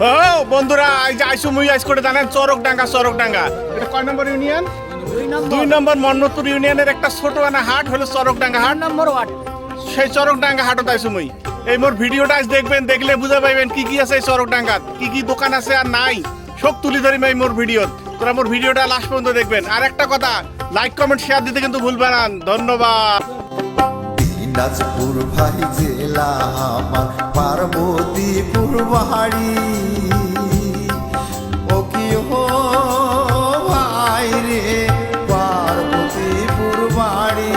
ও বন্ধুরা এই যে আইসু মুই আইস করে জানেন চরকডাঙ্গা এটা কয় নম্বর ইউনিয়ন? 2 নম্বর মন্নতপুর ইউনিয়নের একটা ছোট আনা হাট হলো চরকডাঙ্গা হাট নম্বর 1। সেই চরকডাঙ্গা হাটত আইসু মুই। এই মোর ভিডিওটা আজ দেখবেন, দেখলে বুঝা পাইবেন কি কি আছে এই চরকডাঙ্গাত, কি কি দোকান আছে আর নাই সব তুলি ধরিম এই মোর ভিডিওত। তোরা মোর ভিডিওটা লাস্ট পর্যন্ত দেখবেন। আর একটা কথা, লাইক কমেন্ট শেয়ার দিতে কিন্তু ভুলবেন না। ধন্যবাদ। দিনাজপুর ভাই জেলা আমার পার্বতীপুর বাড়ি, ও কি হো ভাই রে পার্বতীপুর বাড়ি,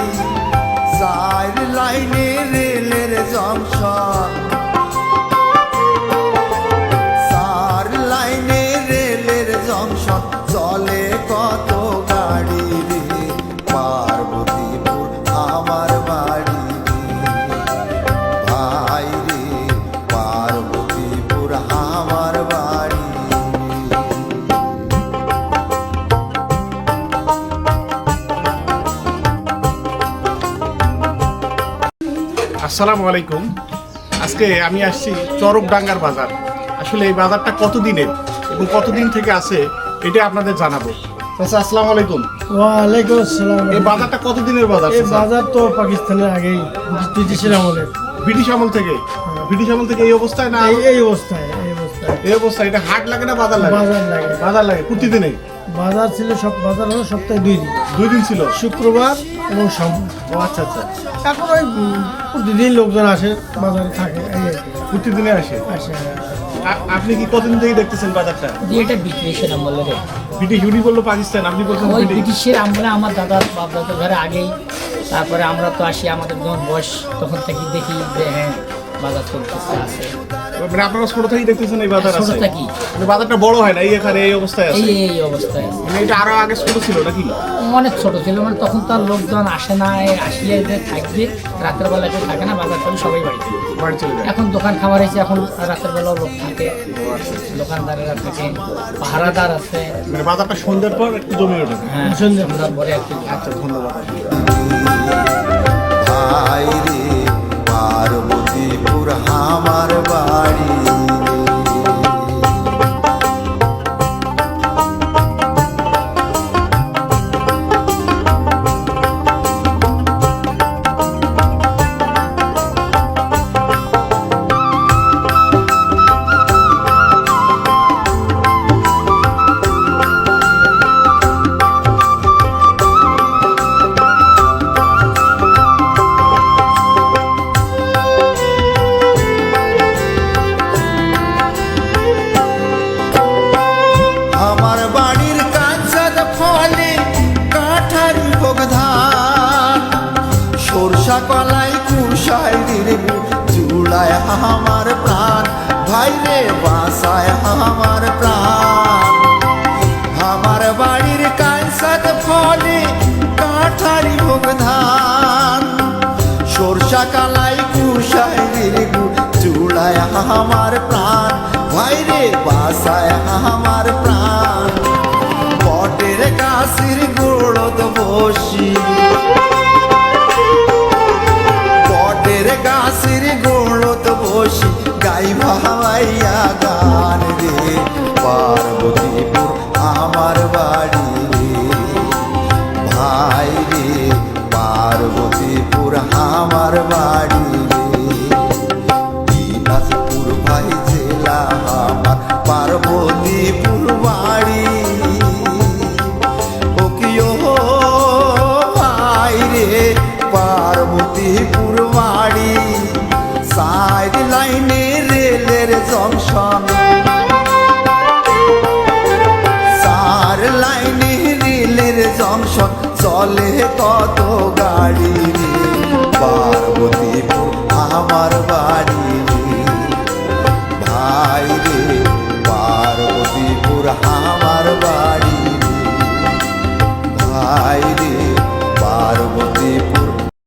4 লাইনে রেলের জংশন, 4 লাইনে রেলের জংশন, চলে কত গাড়ি রে পার্বতীপুর আমার বাড়ি, ভাই রে পার্বতীপুর আমার বাড়ি। আসসালামু আলাইকুম। আজকে আমি আসছি চরকডাঙ্গার বাজার। আসলে এই বাজারটা কতদিনের এবং কতদিন থেকে আছে এটা আপনাদের জানাবো। আচ্ছা, আসসালামু আলাইকুম। ওয়ালাইকুম আসসালাম। এই বাজারটা কতদিনের বাজার? এই বাজার তো পাকিস্তানের আগেই ব্রিটিশের আমলের, ব্রিটিশ আমল থেকে। ব্রিটিশ আমল থেকে এই অবস্থায় না? এই অবস্থায় এই অবস্থায় এটা হাট লাগে না বাজার লাগে? বাজার লাগে প্রতিদিনই। বাজার ছিল, সব বাজার হলো সপ্তাহে 2 দিন। 2 দিন ছিল, শুক্রবার এবং সোমবার। ও আচ্ছা। এখন ওই প্রতিদিন লোকজন আসে, বাজারে থাকে, এই আর কি। প্রতিদিনে আসে। আপনি কি কতদিন থেকে দেখতেছেন বাজারটা? এটা ব্রিটিশের আমলে রে। ব্রিটিশ উনি বললো পাকিস্তান, আপনি বলছেন ওই ব্রিটিশ। ব্রিটিশের আমলে আমার দাদার বাপ দাদার ঘরে আগেই, তারপরে আমরা তো আসি, আমাদের যখন বয়স তখন থেকে দেখি যে হ্যাঁ বাজার চলতেছে আছে। মানে আপনারা ছোট থেকেই দেখতেছেন এই বাজার ছোট আছে? থাকি। মানে বাজারটা বড় হয় না, এই এখানে এই অবস্থায় আছে। এই অবস্থায় আছে। মানে এটা আরো আগে ছোট ছিল নাকি? অনেক ছোট ছিল, মানে তখন তো আর লোকজন আসে না, আসলে যে থাকবে রাতের বেলা কেউ থাকে না, বাজার করে সবাই বাড়িতে বাড়ি চলে যায়। এখন দোকান খাবার হয়েছে, এখন রাতের বেলাও লোক থাকে, দোকানদারেরা থাকে, পাহারাদার আছে। মানে বাজারটা সন্ধ্যার পর একটু জমে ওঠে। হ্যাঁ, সন্ধ্যার পরে একটু। আচ্ছা, ধন্যবাদ। ভাই রে পার্বতীপুর আমার বাড়ি। আমার বাড়ির কাঁচার ফলে কাঠারি ভোগ ধান, সরষা কলাই কুশায় দিলে চুড়ায় আমার প্রাণ, ভাই রে বাসায় আমার প্রাণ। আমার বাড়ির কাঁচার ফলে কাঠারি ভোগ ধান, সরষা কালাই কুশায় দিলে চুড়ায় আমার প্রাণ, ভাই রে বাসায় আমার প্রাণ। বটের গাছের গোড়ত বসি, বটের গাছের গোড়ত বসি, গাই ভাইয়া গান রে পার্বতীপুর আমার বাড়ি রে, ভাই রে পার্বতীপুর আমার বাড়ি রে। দিনাজপুর ভাই জেলা আমার পার্বতীপুর বাড়ি, ও কি হো ভাই রে পার্বতীপুর বাড়ি, 4 লাইনে রেলের জংশন, 4 লাইনে রেলের জংশন, চলে কত গাড়ি রে পার্বতীপুর আমার বাড়ি।